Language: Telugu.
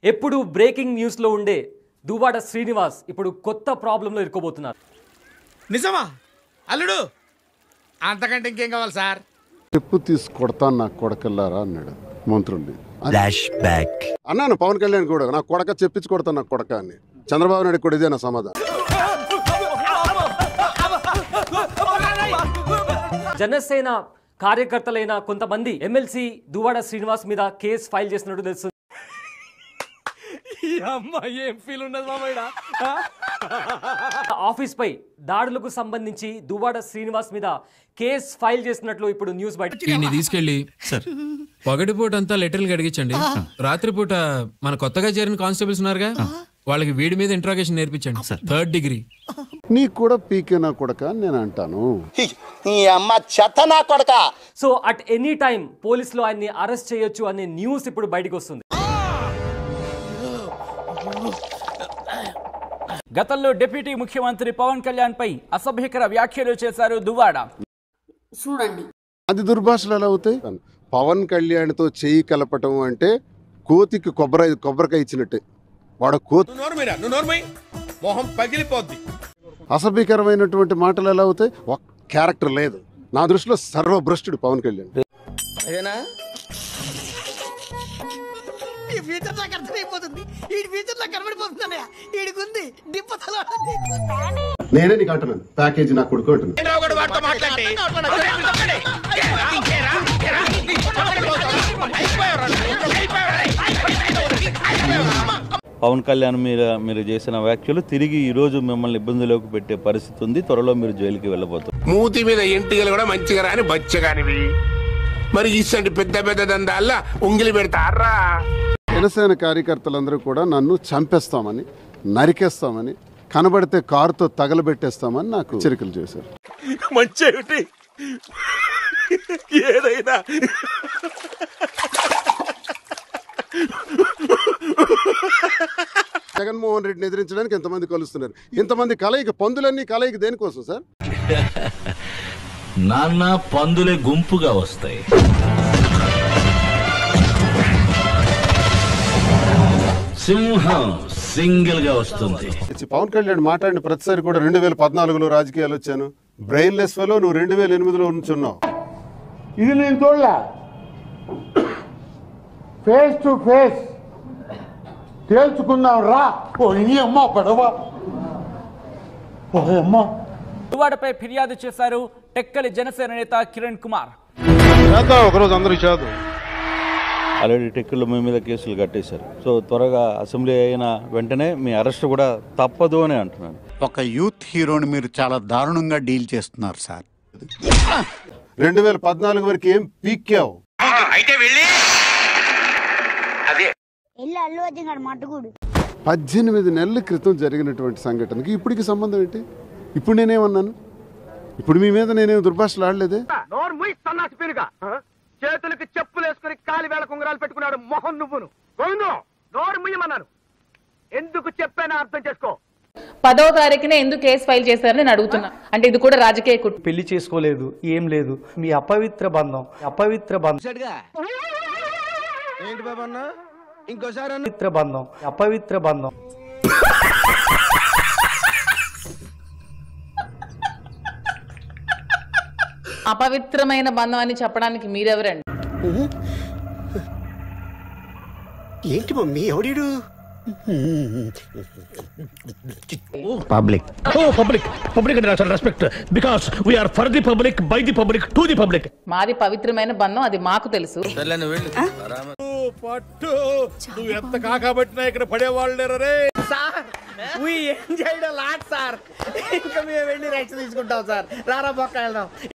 ఎప్పుడు బ్రేకింగ్ న్యూస్ లో ఉండే దువ్వాడ శ్రీనివాస్ ఇప్పుడు కొత్త ప్రాబ్లంలో ఇరుకోబోతున్నారు. నిజమా అల్లుడు? అంతకంటే ఇంకేం కావాలి సార్? చెప్పు తీసి కొడతాను నా కొడకల్లారా అన్నాడు మంత్రుల్ని. ఫ్లాష్ బ్యాక్ అన్నాను పవన్ కళ్యాణ్ కూడా నా కొడక చెప్పించి కొడతాను నా కొడక అని. చంద్రబాబు నాయుడు కూడా ఇదే నా సమాధానం. జనసేన కార్యకర్తలైన కొంతమంది ఎమ్మెల్సీ దువ్వాడ శ్రీనివాస్ మీద కేసు ఫైల్ చేసినట్టు తెలుస్తుంది. ఆఫీస్ పై దాడులకు సంబంధించి దువ్వాడ శ్రీనివాస్ మీద కేసు ఫైల్ చేసినట్లు ఇప్పుడు న్యూస్ బయట. తీసుకెళ్లి పగటిపూట అంతా లెటర్లు అడిగించండి, రాత్రిపూట మన కొత్తగా చేరిన కానిస్టేబుల్స్ ఉన్నారుగా వాళ్ళకి వీడి మీద ఇంట్రాగేషన్ నేర్పించండి. 3rd డిగ్రీ నీకు కూడా పీకే నా కొడక నేను అంటాను. సో అట్ ఎనీ టైం పోలీసులు ఆయన్ని అరెస్ట్ చేయొచ్చు అనే న్యూస్ ఇప్పుడు బయటకు వస్తుంది. గతంలో డిప్యూటీ ముఖ్యమంత్రి పవన్ కళ్యాణ్ పై అసభ్యకర వ్యాఖ్యలు చేశారు దువ్వాడ. చూడండి అది దుర్భాషలు ఎలా అవుతాయి? పవన్ కళ్యాణ్తో చేయి కలపటం అంటే కోతికి కొబ్బరికాయ ఇచ్చినట్టే. వాడు కోతి మొహం పగిలిపోద్ది. అసభ్యకరమైనటువంటి మాటలు ఎలా అవుతాయి? ఒక క్యారెక్టర్ లేదు. నా దృష్టిలో సర్వభ్రష్టుడు పవన్ కళ్యాణ్. ఈ ఫ్యూచర్ నాకు అర్థమైపోతుంది. ఈ ఫ్యూచర్ నాకు కనబడిపోతుంది. ఈడికుంది దిప్పతల. నేనే నీకు అంటున్నాను, ప్యాకేజీ నా కొడుకు అంటున్నాను. పవన్ కళ్యాణ్ మీరు చేసిన వ్యాఖ్యలు తిరిగి ఈ రోజు మిమ్మల్ని ఇబ్బందులోకి పెట్టే పరిస్థితి ఉంది. త్వరలో మీరు జైలుకి వెళ్ళబోతారు. మూతి మీద ఎంటికలు కూడా మంచిగా రాని బచ్చగానివి. మరి ఇసంటి పెద్ద పెద్ద దందాల్లో ఉంగిలి పెడతారా? జనసేన కార్యకర్తలందరూ కూడా నన్ను చంపేస్తామని, నరికేస్తామని, కనబడితే కారుతో తగలబెట్టేస్తామని నాకు హెచ్చరికలు చేశారు. మంచి ఏదైనా జగన్మోహన్ రెడ్డిని ఎదిరించడానికి ఎంతమంది కలుస్తున్నారు? ఇంతమంది కలయిక, పందులన్నీ కలయిక దేనికోసం సార్? నాన్న పందులే గుంపుగా వస్తాయి, సింహం సింగిల్ గా వస్తుంది. పవన్ కళ్యాణ్ మాట్లాడిన ప్రతిసారి కూడా 2014లో రాజకీయాలు వచ్చాను, బ్రెయిన్లెస్ ఫెలో నువ్వు 2008లో నుంచున్నావు. ఇది నేను చూడలే. ఫేస్ టు ఫేస్ తేల్చుకుందాం రా. ఓ అమ్మ పడవ. దువ్వాడపై ఫిర్యాదు చేశారు టెక్కలి జనసేన నేత కిరణ్ కుమార్. ఒకరోజు అందరూ చదువు ఆల్రెడీ టెక్కులు మీ మీద కేసులు కట్టేశారు. సో త్వరగా అసెంబ్లీ అయిన వెంటనే మీ అరెస్ట్ కూడా తప్పదు అని అంటున్నాను. ఒక యూత్ హీరోని మీరు చాలా దారుణంగా డీల్ చేస్తున్నారు సార్. 2014 వరకు ఏం పీక్కావు? అయితే వెళ్ళి 18 నెలల క్రితం జరిగినటువంటి సంఘటనకి ఇప్పటికి సంబంధం ఏంటి? ఇప్పుడు నేనేమన్నాను? ఇప్పుడు మీ మీద నేనేం దుర్భాషలు ఆడలేదే. చేతులకి చెప్పులు వేసుకుని కాలి వేళ కుంగరాలు పెట్టుకున్నాడు మొహం నువ్వును. గోవిందు నోరు ముయ్యమన్నాను. ఎందుకు చెప్పానో అర్థం చేసుకో. 10వ తారీఖునే ఎందుకు కేసు ఫైల్ చేశారని నేను అడుగుతున్నా. అంటే ఇది కూడా రాజకీయ కుట్ర. పెళ్లి చేసుకోలేదు, ఏం లేదు, మీ అపవిత్ర బంధం. ఏంటి బాబన్న ఇంకోసారి అపవిత్ర బంధం. అపవిత్రమైన బంధం అని చెప్పడానికి మీరెవరండి? ఏంటి మమ్మీ ఎవడీడు? Public respect because we are for the public, by the public, to the public. మాది పవిత్రమైన బంధం, అది మాకు తెలుసు. పట్టు నువ్వు ఎంత కాకబట్టినా ఇక్కడ పడేవాళ్ళు లేరే sir. we enjoyed a lot sir. ఇంకా మేము వెళ్ళి రెస్ట్ తీసుకుంటాం సార్. రారా బొక్క వెళ్దాం.